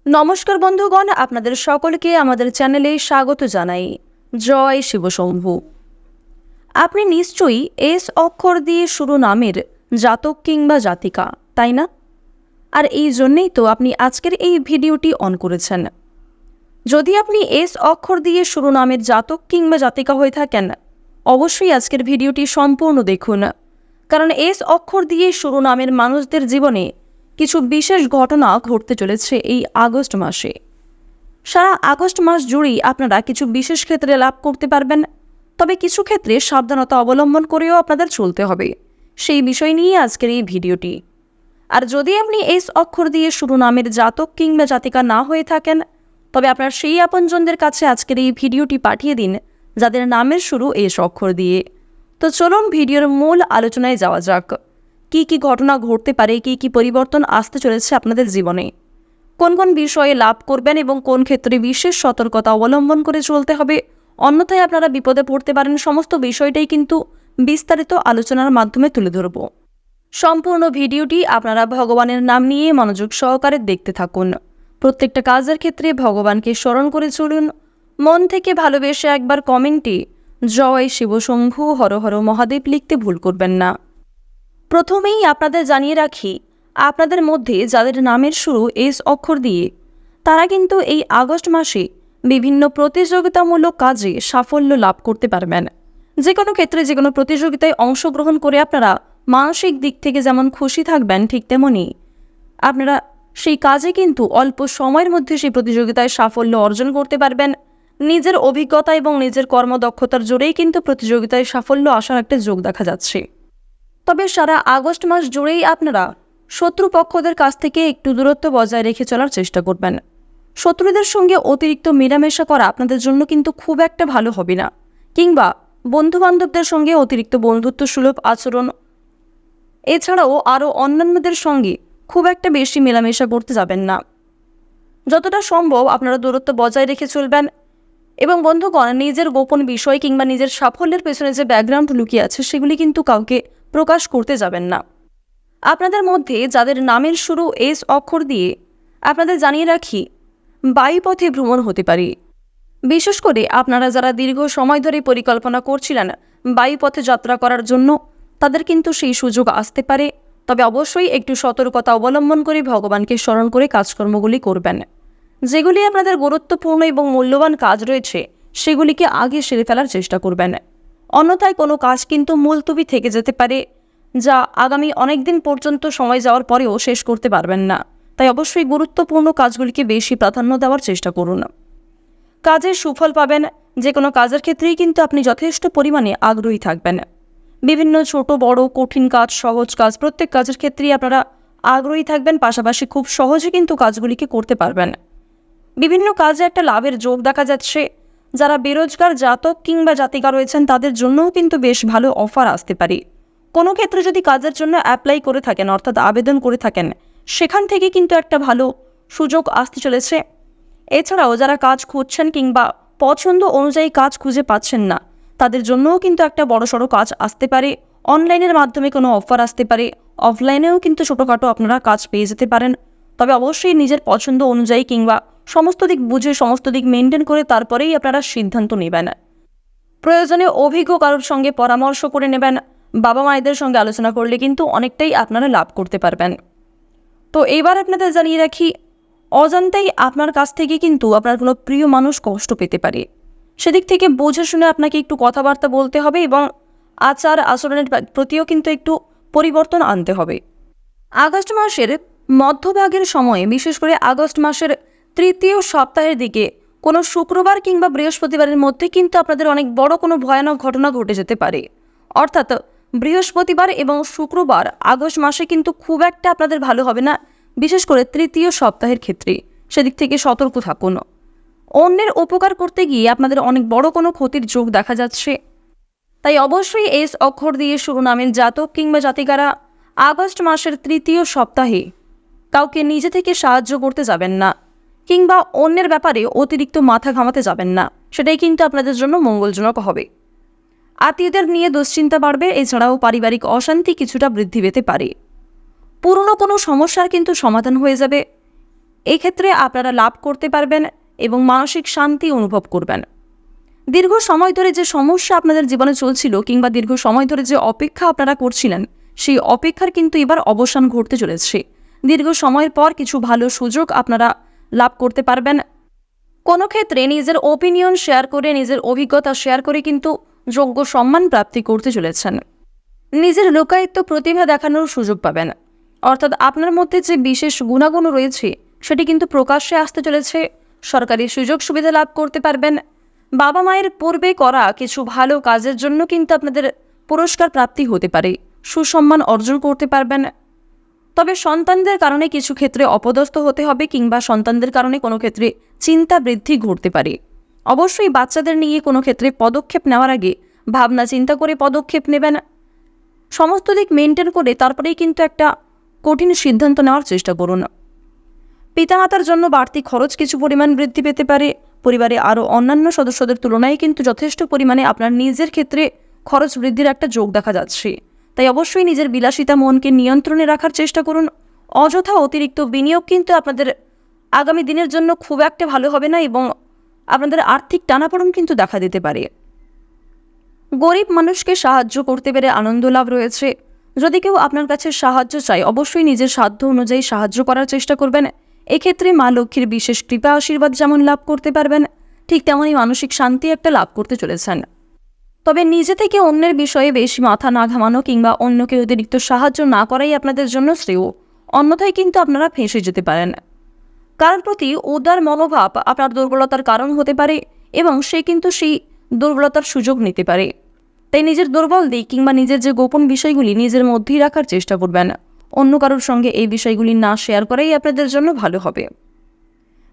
নমস্কার বন্ধুগণ, আপনাদের সকলকে আমাদের চ্যানেলে স্বাগত জানাই। জয় শিবশম্ভু। আপনি নিশ্চয়ই এস অক্ষর দিয়ে শুরু নামের জাতক কিংবা জাতিকা, তাই না? আর এই জন্যেই তো আপনি আজকের এই ভিডিওটি অন করেছেন। যদি আপনি এস অক্ষর দিয়ে শুরু নামের জাতক কিংবা জাতিকা হয়ে থাকেন, অবশ্যই আজকের ভিডিওটি সম্পূর্ণ দেখুন, কারণ এস অক্ষর দিয়ে শুরু নামের মানুষদের জীবনে কিছু বিশেষ ঘটনা ঘটতে চলেছে এই আগস্ট মাসে। সারা আগস্ট মাস জুড়েই আপনারা কিছু বিশেষ ক্ষেত্রে লাভ করতে পারবেন, তবে কিছু ক্ষেত্রে সাবধানতা অবলম্বন করেও আপনাদের চলতে হবে। সেই বিষয় নিয়ে আজকের এই ভিডিওটি। আর যদি আপনি এস অক্ষর দিয়ে শুরু নামের জাতক কিংবা জাতিকা না হয়ে থাকেন, তবে আপনার সেই আপনজনদের কাছে আজকের এই ভিডিওটি পাঠিয়ে দিন যাদের নামের শুরু এস অক্ষর দিয়ে। তো চলুন ভিডিওর মূল আলোচনায় যাওয়া যাক। কি কি ঘটনা ঘটতে পারে, কি কি পরিবর্তন আসতে চলেছে আপনাদের জীবনে, কোন কোন বিষয়ে লাভ করবেন এবং কোন ক্ষেত্রে বিশেষ সতর্কতা অবলম্বন করে চলতে হবে, অন্যথায় আপনারা বিপদে পড়তে পারেন, সমস্ত বিষয়টাই কিন্তু বিস্তারিত আলোচনার মাধ্যমে তুলে ধরব। সম্পূর্ণ ভিডিওটি আপনারা ভগবানের নাম নিয়ে মনোযোগ সহকারে দেখতে থাকুন। প্রত্যেকটা কাজের ক্ষেত্রে ভগবানকে স্মরণ করে চলুন। মন থেকে ভালোবেসে একবার কমেন্টে জয় শিবশম্ভু হর হর মহাদেব লিখতে ভুল করবেন না। প্রথমেই আপনাদের জানিয়ে রাখি, আপনাদের মধ্যে যাদের নামের শুরু এস অক্ষর দিয়ে, তারা কিন্তু এই আগস্ট মাসে বিভিন্ন প্রতিযোগিতামূলক কাজে সাফল্য লাভ করতে পারবেন। যে কোনো ক্ষেত্রে যে কোনো প্রতিযোগিতায় অংশগ্রহণ করে আপনারা মানসিক দিক থেকে যেমন খুশি থাকবেন, ঠিক তেমনই আপনারা সেই কাজে কিন্তু অল্প সময়ের মধ্যে সেই প্রতিযোগিতায় সাফল্য অর্জন করতে পারবেন। নিজের অভিজ্ঞতা এবং নিজের কর্মদক্ষতার জোরেই কিন্তু প্রতিযোগিতায় সাফল্য আসার একটা যোগ দেখা যাচ্ছে। তবে সারা আগস্ট মাস জুড়েই আপনারা শত্রুপক্ষদের কাছ থেকে একটু দূরত্ব বজায় রেখে চলার চেষ্টা করবেন। শত্রুদের সঙ্গে অতিরিক্ত মেলামেশা করা আপনাদের জন্য কিন্তু খুব একটা ভালো হবে না, কিংবা বন্ধুবান্ধবদের সঙ্গে অতিরিক্ত বন্ধুত্ব সুলভ আচরণ, এছাড়াও আরও অন্যান্যদের সঙ্গে খুব একটা বেশি মেলামেশা করতে যাবেন না। যতটা সম্ভব আপনারা দূরত্ব বজায় রেখে চলবেন। এবং বন্ধুগণ, নিজের গোপন বিষয় কিংবা নিজের সাফল্যের পেছনে যে ব্যাকগ্রাউন্ড লুকিয়ে আছে সেগুলি কিন্তু কাউকে প্রকাশ করতে যাবেন না। আপনাদের মধ্যে যাদের নামের শুরু এস অক্ষর দিয়ে, আপনাদের জানিয়ে রাখি, বায়ুপথে ভ্রমণ হতে পারে। বিশেষ করে আপনারা যারা দীর্ঘ সময় ধরে পরিকল্পনা করছিলেন বায়ুপথে যাত্রা করার জন্য, তাদের কিন্তু সেই সুযোগ আসতে পারে। তবে অবশ্যই একটু সতর্কতা অবলম্বন করে ভগবানকে স্মরণ করে কাজকর্মগুলি করবেন। যেগুলি আপনাদের গুরুত্বপূর্ণ এবং মূল্যবান কাজ রয়েছে সেগুলিকে আগে সেরে ফেলার চেষ্টা করবেন, অন্যথায় কোনো কাজ কিন্তু মুলতবি থেকে যেতে পারে, যা আগামী অনেক দিন পর্যন্ত সময় যাওয়ার পরেও শেষ করতে পারবেন না। তাই অবশ্যই গুরুত্বপূর্ণ কাজগুলিকে বেশি প্রাধান্য দেওয়ার চেষ্টা করুন। কাজের সুফল পাবেন। যে কোনো কাজের ক্ষেত্রেই কিন্তু আপনি যথেষ্ট পরিমাণে আগ্রহী থাকবেন। বিভিন্ন ছোট বড় কঠিন কাজ, সহজ কাজ, প্রত্যেক কাজের ক্ষেত্রেই আপনারা আগ্রহী থাকবেন, পাশাপাশি খুব সহজে কিন্তু কাজগুলিকে করতে পারবেন। বিভিন্ন কাজে একটা লাভের যোগ দেখা যাচ্ছে। যারা বেরোজগার জাতক কিংবা জাতিকা রয়েছেন তাদের জন্যও কিন্তু বেশ ভালো অফার আসতে পারে। কোনো ক্ষেত্রে যদি কাজের জন্য অ্যাপ্লাই করে থাকেন, অর্থাৎ আবেদন করে থাকেন, সেখান থেকে কিন্তু একটা ভালো সুযোগ আসতে চলেছে। এছাড়াও যারা কাজ খুঁজছেন কিংবা পছন্দ অনুযায়ী কাজ খুঁজে পাচ্ছেন না, তাদের জন্যও কিন্তু একটা বড়সড় কাজ আসতে পারে। অনলাইনের মাধ্যমে কোনো অফার আসতে পারে, অফলাইনেও কিন্তু ছোটোখাটো আপনারা কাজ পেয়ে যেতে পারেন। তবে অবশ্যই নিজের পছন্দ অনুযায়ী কিংবা সমস্ত দিক বুঝে, সমস্ত দিক মেনটেন করে তারপরেই আপনারা সিদ্ধান্ত নেবেন। প্রয়োজনে অভিজ্ঞ কারোর সঙ্গে পরামর্শ করে নেবেন। বাবা মায়েদের সঙ্গে আলোচনা করলে কিন্তু অনেকটাই আপনারা লাভ করতে পারবেন। তো এইবার আপনাদের জানিয়ে রাখি, অজান্তেই আপনার কাছ থেকে কিন্তু আপনার কোনো প্রিয় মানুষ কষ্ট পেতে পারে। সেদিক থেকে বুঝে শুনে আপনাকে একটু কথাবার্তা বলতে হবে এবং আচার আচরণের প্রতিও কিন্তু একটু পরিবর্তন আনতে হবে। আগস্ট মাসের মধ্যভাগের সময়ে, বিশেষ করে আগস্ট মাসের তৃতীয় সপ্তাহের দিকে কোনো শুক্রবার কিংবা বৃহস্পতিবারের মধ্যে কিন্তু আপনাদের অনেক বড় কোনো ভয়ানক ঘটনা ঘটে যেতে পারে। অর্থাৎ বৃহস্পতিবার এবং শুক্রবার আগস্ট মাসে কিন্তু খুব একটা আপনাদের ভালো হবে না, বিশেষ করে তৃতীয় সপ্তাহের ক্ষেত্রে। সেদিক থেকে সতর্ক থাকুন। অন্যের উপকার করতে গিয়ে আপনাদের অনেক বড় কোনো ক্ষতির যোগ দেখা যাচ্ছে। তাই অবশ্যই এস অক্ষর দিয়ে শুরু নামের জাতক কিংবা জাতিকারা আগস্ট মাসের তৃতীয় সপ্তাহে কাউকে নিজে থেকে সাহায্য করতে যাবেন না, কিংবা অন্যের ব্যাপারে অতিরিক্ত মাথা ঘামাতে যাবেন না। সেটাই কিন্তু আপনাদের জন্য মঙ্গলজনক হবে। আত্মীয়দের নিয়ে দুশ্চিন্তা বাড়বে। এছাড়াও পারিবারিক অশান্তি কিছুটা বৃদ্ধি পেতে পারে। পুরনো কোনো সমস্যার কিন্তু সমাধান হয়ে যাবে। এই ক্ষেত্রে আপনারা লাভ করতে পারবেন এবং মানসিক শান্তি অনুভব করবেন। দীর্ঘ সময় ধরে যে সমস্যা আপনাদের জীবনে চলছিল কিংবা দীর্ঘ সময় ধরে যে অপেক্ষা আপনারা করছিলেন, সেই অপেক্ষার কিন্তু এবার অবসান ঘটতে চলেছে। দীর্ঘ সময়ের পর কিছু ভালো সুযোগ আপনারা লাভ করতে পারবেন। কোনো ক্ষেত্রে নিজের ওপিনিয়ন শেয়ার করে, নিজের অভিজ্ঞতা শেয়ার করে কিন্তু যোগ্য সম্মান প্রাপ্তি করতে চলেছেন। নিজের লোকায়িত্ব প্রতিভা দেখানোর সুযোগ পাবেন, অর্থাৎ আপনার মধ্যে যে বিশেষ গুণাগুণ রয়েছে সেটি কিন্তু প্রকাশ্যে আসতে চলেছে। সরকারি সুযোগ সুবিধা লাভ করতে পারবেন। বাবা মায়ের পূর্বে করা কিছু ভালো কাজের জন্য কিন্তু আপনাদের পুরস্কার প্রাপ্তি হতে পারে, সুসম্মান অর্জন করতে পারবেন। তবে সন্তানদের কারণে কিছু ক্ষেত্রে অপদস্থ হতে হবে কিংবা সন্তানদের কারণে কোনো ক্ষেত্রে চিন্তা বৃদ্ধি ঘটতে পারে। অবশ্যই বাচ্চাদের নিয়ে কোনো ক্ষেত্রে পদক্ষেপ নেওয়ার আগে ভাবনা চিন্তা করে পদক্ষেপ নেবেন। সমস্ত দিক মেনটেন করে তারপরেই কিন্তু একটা কঠিন সিদ্ধান্ত নেওয়ার চেষ্টা করুন। পিতামাতার জন্য বাড়তি খরচ কিছু পরিমাণ বৃদ্ধি পেতে পারে। পরিবারে আরও অন্যান্য সদস্যদের তুলনায় কিন্তু যথেষ্ট পরিমাণে আপনার নিজের ক্ষেত্রে খরচ বৃদ্ধির একটা যোগ দেখা যাচ্ছে। তাই অবশ্যই নিজের বিলাসিতা মনকে নিয়ন্ত্রণে রাখার চেষ্টা করুন। অযথা অতিরিক্ত বিনিয়োগ কিন্তু আপনাদের আগামী দিনের জন্য খুব একটা ভালো হবে না এবং আপনাদের আর্থিক টানাপোড়েন কিন্তু দেখা দিতে পারে। গরিব মানুষকে সাহায্য করতে পেরে আনন্দ লাভ রয়েছে। যদি কেউ আপনার কাছে সাহায্য চায়, অবশ্যই নিজের সাধ্য অনুযায়ী সাহায্য করার চেষ্টা করবেন। এক্ষেত্রে মা লক্ষ্মীর বিশেষ কৃপা আশীর্বাদ যেমন লাভ করতে পারবেন, ঠিক তেমনই মানসিক শান্তি একটা লাভ করতে চলেছেন। তবে নিজে থেকে অন্যের বিষয়ে বেশি মাথা না ঘামানো কিংবা অন্যকে অতিরিক্ত সাহায্য না করাই আপনাদের জন্য শ্রেয়। অন্যথায় কিন্তু আপনারা ফেঁসে যেতে পারেন। কারোর প্রতি উদার মনোভাব আপনার দুর্বলতার কারণ হতে পারে এবং সে কিন্তু সেই দুর্বলতার সুযোগ নিতে পারে। তাই নিজের দুর্বল দিক কিংবা নিজের যে গোপন বিষয়গুলি নিজের মধ্যেই রাখার চেষ্টা করবেন। অন্য কারোর সঙ্গে এই বিষয়গুলি না শেয়ার করাই আপনাদের জন্য ভালো হবে।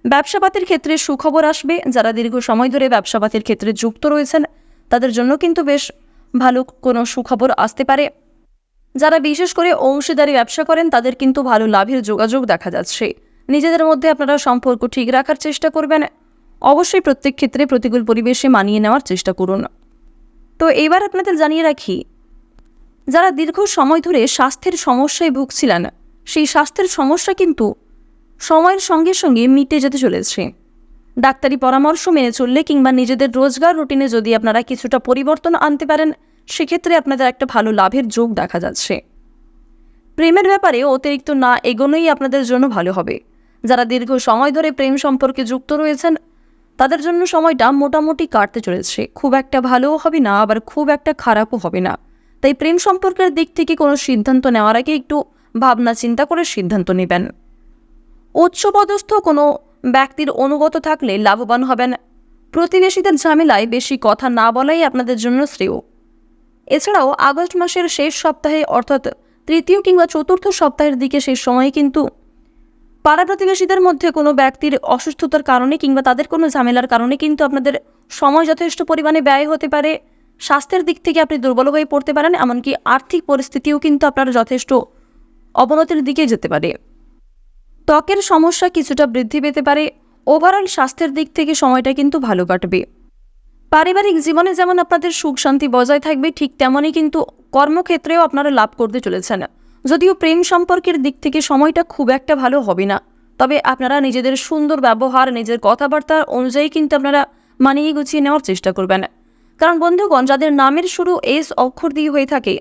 ব্যবসাপাতির ক্ষেত্রে সুখবর আসবে। যারা দীর্ঘ সময় ধরে ব্যবসাপাতির ক্ষেত্রে যুক্ত রয়েছেন তাদের জন্য কিন্তু বেশ ভালো কোনো সুখবর আসতে পারে। যারা বিশেষ করে অংশীদারি ব্যবসা করেন তাদের কিন্তু ভালো লাভের যোগাযোগ দেখা যাচ্ছে। নিজেদের মধ্যে আপনারা সম্পর্ক ঠিক রাখার চেষ্টা করবেন। অবশ্যই প্রত্যেক ক্ষেত্রে প্রতিকূল পরিবেশে মানিয়ে নেওয়ার চেষ্টা করুন। তো এবার আপনাদের জানিয়ে রাখি, যারা দীর্ঘ সময় ধরে স্বাস্থ্যের সমস্যায় ভুগছিলেন, সেই স্বাস্থ্যের সমস্যা কিন্তু সময়ের সঙ্গে সঙ্গে মিটে যেতে চলেছে। ডাক্তারি পরামর্শ মেনে চললে কিংবা নিজেদের রোজগার রুটিনে যদি আপনারা কিছুটা পরিবর্তন আনতে পারেন, সেক্ষেত্রে আপনাদের একটা ভালো লাভের যোগ দেখা যাচ্ছে। প্রেমের ব্যাপারে অতিরিক্ত না এগোনোই আপনাদের জন্য ভালো হবে। যারা দীর্ঘ সময় ধরে প্রেম সম্পর্কে যুক্ত রয়েছেন তাদের জন্য সময়টা মোটামুটি কাটতে চলেছে। খুব একটা ভালোও হবে না, আবার খুব একটা খারাপও হবে না। তাই প্রেম সম্পর্কের দিক থেকে কোনো সিদ্ধান্ত নেওয়ার আগে একটু ভাবনা চিন্তা করে সিদ্ধান্ত নেবেন। উচ্চপদস্থ কোনো ব্যক্তির অনুগত থাকলে লাভবান হবেন। প্রতিবেশীদের ঝামেলায় বেশি কথা না বলাই আপনাদের জন্য শ্রেয়। এছাড়াও আগস্ট মাসের শেষ সপ্তাহে অর্থাৎ তৃতীয় কিংবা চতুর্থ সপ্তাহের দিকে শেষ সময়ে কিন্তু পাড়া প্রতিবেশীদের মধ্যে কোনো ব্যক্তির অসুস্থতার কারণে কিংবা তাদের কোনো ঝামেলার কারণে কিন্তু আপনাদের সময় যথেষ্ট পরিমাণে ব্যয় হতে পারে। স্বাস্থ্যের দিক থেকে আপনি দুর্বল হয়ে পড়তে পারেন, এমনকি আর্থিক পরিস্থিতিও কিন্তু আপনার যথেষ্ট অবনতির দিকে যেতে পারে। ত্বকের সমস্যা কিছুটা বৃদ্ধি পেতে পারে। ওভারঅল স্বাস্থ্যের দিক থেকে সময়টা কিন্তু ভালো কাটবে। পারিবারিক জীবনে যেমন আপনাদের সুখ শান্তি বজায় থাকবে, ঠিক তেমনই কিন্তু কর্মক্ষেত্রেও আপনারা লাভ করতে চলেছেন। যদিও প্রেম সম্পর্কের দিক থেকে সময়টা খুব একটা ভালো হবে না, তবে আপনারা নিজেদের সুন্দর ব্যবহার, নিজের কথাবার্তা অনুযায়ী কিন্তু আপনারা মানিয়ে গুছিয়ে নেওয়ার চেষ্টা করবেন। কারণ বন্ধুগণ, যাদের নামের শুরু এস অক্ষর দিয়ে হয়ে থাকে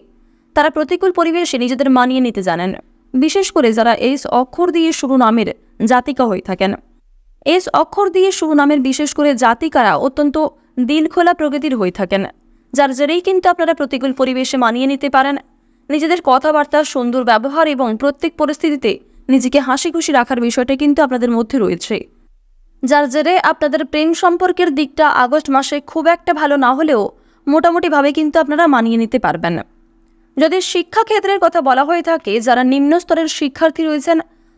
তারা প্রতিকূল পরিবেশে নিজেদের মানিয়ে নিতে জানেন। বিশেষ করে যারা এস অক্ষর দিয়ে শুরু নামের জাতিকা হয়ে থাকেন। এস অক্ষর দিয়ে শুরু নামের বিশেষ করে জাতিকারা অত্যন্ত দিলখোলা প্রকৃতির হয়ে থাকেন, যার জেরেই কিন্তু আপনারা প্রতিকূল পরিবেশে মানিয়ে নিতে পারেন। নিজেদের কথাবার্তার সুন্দর ব্যবহার এবং প্রত্যেক পরিস্থিতিতে নিজেকে হাসি খুশি রাখার বিষয়টা কিন্তু আপনাদের মধ্যে রয়েছে, যার জেরে আপনাদের প্রেম সম্পর্কের দিকটা আগস্ট মাসে খুব একটা ভালো না হলেও মোটামুটিভাবে কিন্তু আপনারা মানিয়ে নিতে পারবেন। যদি শিক্ষাক্ষেত্রের কথা বলা হয়ে থাকে, যারা নিম্ন স্তরের শিক্ষার্থী রয়েছেন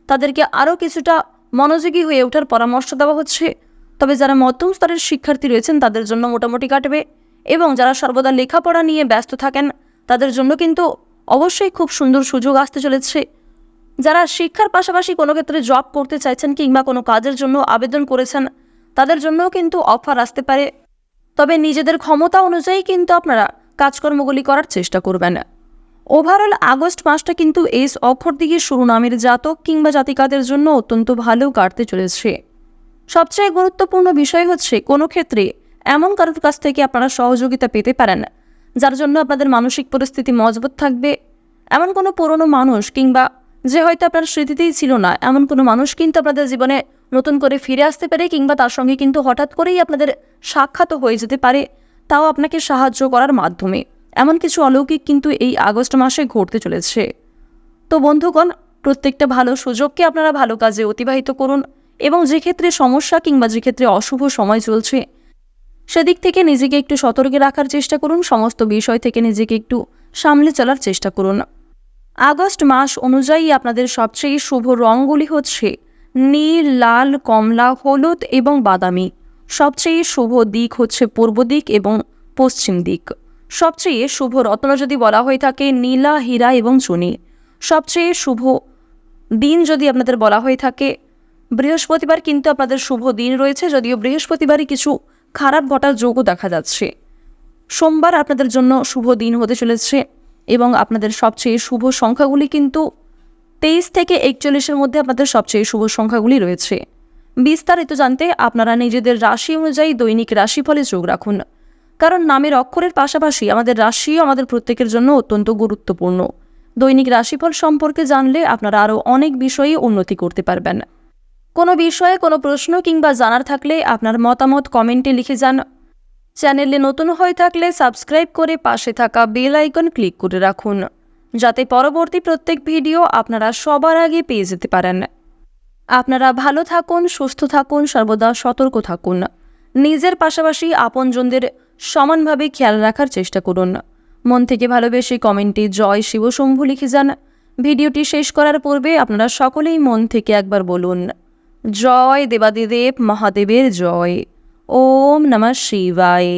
তাদেরকে আরও কিছুটা মনোযোগী হয়ে ওঠার পরামর্শ দেওয়া হচ্ছে। তবে যারা মধ্যম স্তরের শিক্ষার্থী রয়েছেন তাদের জন্য মোটামুটি কাটবে এবং যারা সর্বদা লেখাপড়া নিয়ে ব্যস্ত থাকেন তাদের জন্য কিন্তু অবশ্যই খুব সুন্দর সুযোগ আসতে চলেছে। যারা শিক্ষার পাশাপাশি কোনো ক্ষেত্রে জব করতে চাইছেন কিংবা কোনো কাজের জন্য আবেদন করেছেন তাদের জন্যও কিন্তু অফার আসতে পারে। তবে নিজেদের ক্ষমতা অনুযায়ী কিন্তু আপনারা কাজকর্মগুলি করার চেষ্টা করবেন। ওভারঅল আগস্ট মাসটা কিন্তু এস অক্ষর দিয়ে শুরু নামের জাতক কিংবা জাতিকাদের জন্য অত্যন্ত ভালো কাটতে চলেছে। সবচেয়ে গুরুত্বপূর্ণ বিষয় হচ্ছে কোনো ক্ষেত্রে এমন কারোর কাছ থেকে আপনারা সহযোগিতা পেতে পারেন যার জন্য আপনাদের মানসিক পরিস্থিতি মজবুত থাকবে। এমন কোনো পুরনো মানুষ কিংবা যে হয়তো আপনার স্মৃতিতেই ছিল না, এমন কোনো মানুষ কিন্তু আপনাদের জীবনে নতুন করে ফিরে আসতে পারে কিংবা তার সঙ্গে কিন্তু হঠাৎ করেই আপনাদের সাক্ষাৎ হয়ে যেতে পারে, তাও আপনাকে সাহায্য করার মাধ্যমে। এমন কিছু অলৌকিক কিন্তু এই আগস্ট মাসে ঘটতে চলেছে। তো বন্ধুগণ, প্রত্যেকটা ভালো সুযোগকে আপনারা ভালো কাজে অতিবাহিত করুন এবং যে ক্ষেত্রে সমস্যা কিংবা যে ক্ষেত্রে অশুভ সময় চলছে সেদিক থেকে নিজেকে একটু সতর্কে রাখার চেষ্টা করুন, সমস্ত বিষয় থেকে নিজেকে একটু সামলে চলার চেষ্টা করুন। আগস্ট মাস অনুযায়ী আপনাদের সবচেয়ে শুভ রঙগুলি হচ্ছে নীল, লাল, কমলা, হলুদ এবং বাদামি। সবচেয়ে শুভ দিক হচ্ছে পূর্ব দিক এবং পশ্চিম দিক। সবচেয়ে শুভ রত্ন যদি বলা হয়ে থাকে নীলা, হীরা এবং চুনি। সবচেয়ে শুভ দিন যদি আপনাদের বলা হয়ে থাকে বৃহস্পতিবার, কিন্তু আপনাদের শুভ দিন রয়েছে, যদিও বৃহস্পতিবারই কিছু খারাপ ঘটার যোগও দেখা যাচ্ছে। সোমবার আপনাদের জন্য শুভ দিন হতে চলেছে এবং আপনাদের সবচেয়ে শুভ সংখ্যাগুলি কিন্তু 23 থেকে 41-এর মধ্যে আপনাদের সবচেয়ে শুভ সংখ্যাগুলি রয়েছে। বিস্তারিত জানতে আপনারা নিজেদের রাশি অনুযায়ী দৈনিক রাশিফলে চোখ রাখুন, কারণ নামের অক্ষরের পাশাপাশি আমাদের রাশিও আমাদের প্রত্যেকের জন্য অত্যন্ত গুরুত্বপূর্ণ। দৈনিক রাশিফল সম্পর্কে জানলে আপনারা আরও অনেক বিষয়ে উন্নতি করতে পারবেন। কোনো বিষয়ে কোনো প্রশ্ন কিংবা জানার থাকলে আপনার মতামত কমেন্টে লিখে যান। চ্যানেলে নতুন হয়ে থাকলে সাবস্ক্রাইব করে পাশে থাকা বেল আইকন ক্লিক করে রাখুন, যাতে পরবর্তী প্রত্যেক ভিডিও আপনারা সবার আগে পেয়ে যেতে পারেন। আপনারা ভালো থাকুন, সুস্থ থাকুন, সর্বদা সতর্ক থাকুন। নিজের পাশাপাশি আপনজনদের সমানভাবে খেয়াল রাখার চেষ্টা করুন। মন থেকে ভালোবেসে কমেন্টে জয় শিবশম্ভু লিখে যান। ভিডিওটি শেষ করার পূর্বে আপনারা সকলেই মন থেকে একবার বলুন, জয় দেবাদিদেব মহাদেবের জয়। ওম নমঃ শিবায়।